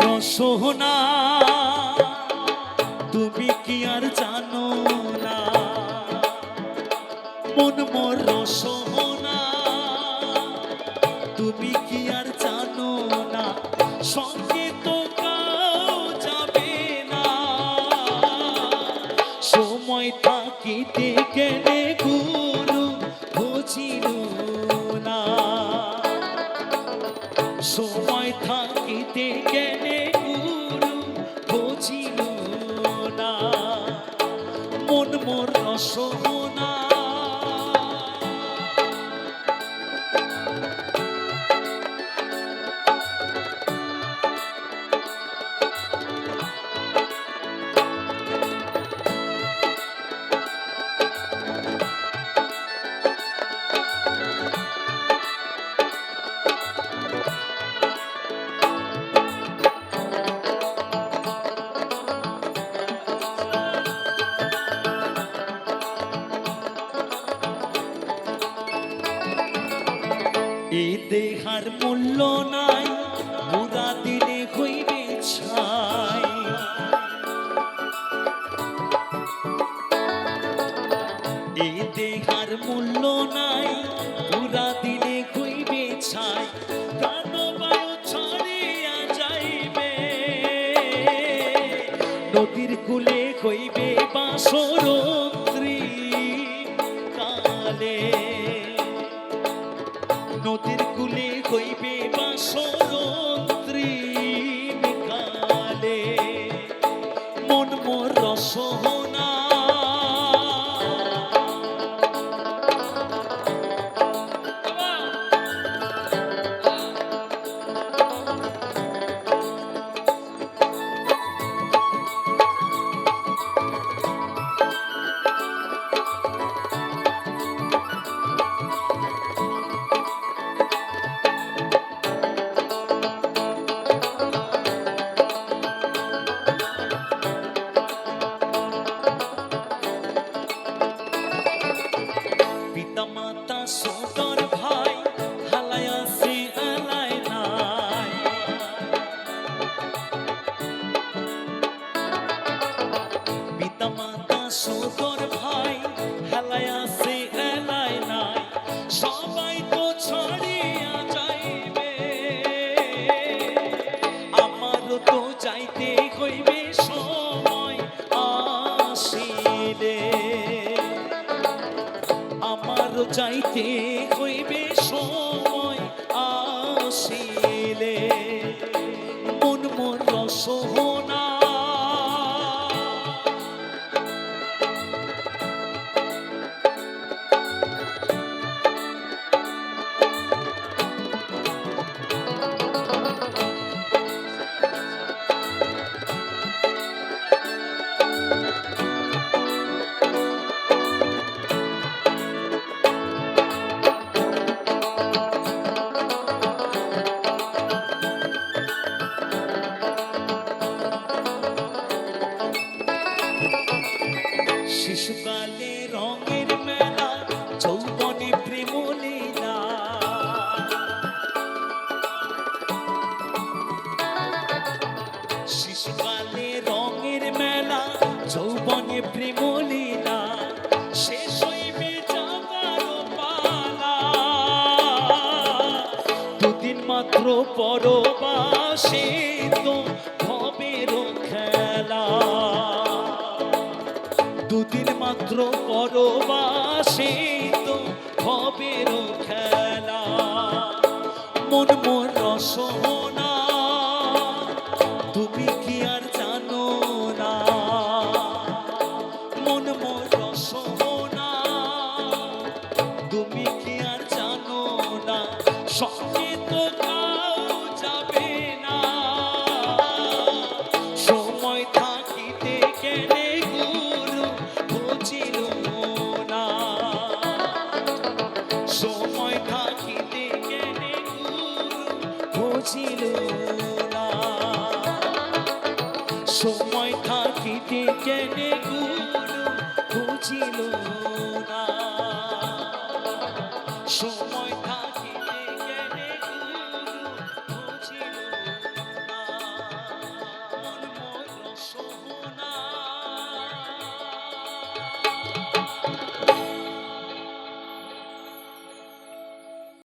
রসনা তুমি কি আর জানো না, মন মোর রসনা তুমি কি আর জানো না, সঙ্গে তো কাউ যাবে না, সময় থাকিতে গেলে গুরু বুঝিল না, সময় থাকিতে গেলে গুরু বুঝিল না, মন মোর রসনা। এই দেহার মূল্য নাই, মুরা দিলে হইবে ছাই, এই দেহার মূল্য নাই, মুরা দিলে হইবে ছাই, প্রাণবায়ু ছড়িয়া যাইবে, নদীর কূলে হইবে বাসরন্ত্রী কালে, নদীর কূলে হইবে বাসরন্ত্রী কালে, মন মোর রসনা। পিতামাতা সদর ভাই হালায় আছে আলায় নাই, পিতামাতা সদর ভাই হালায় আছে আলায় নাই, সবাই তো ছড়িয়া যাইবে, আমারও তো যাইতে হইবে সময় আসিলে, আমারও যাইতে হইবে সময় আসিলে, মন মোর রসনা। শিশুকালে রঙের মেলা, যৌবনে প্রেম লীলা, শিশুকালে রঙের মেলা, যৌবনে প্রেম লীলা, শেষ হইবে যাবার পালা, দুদিন মাত্র পরবাসে তো ভবের খেলা, দুদিন মাত্র পরবাসে তো ভবের খেলা, মন মোর রসনা তুমি কি আর জানো না, মন মোর রসনা তুমি কি আর জানো না, সঙ্গে তো কাউ যাবে না, সময় থাকিতে গেলে গুরু বুঝিল না, সময় থাকিতে গেলে গুরু বুঝিল না, সময় থাকিতে গেলে গুরু বুঝিল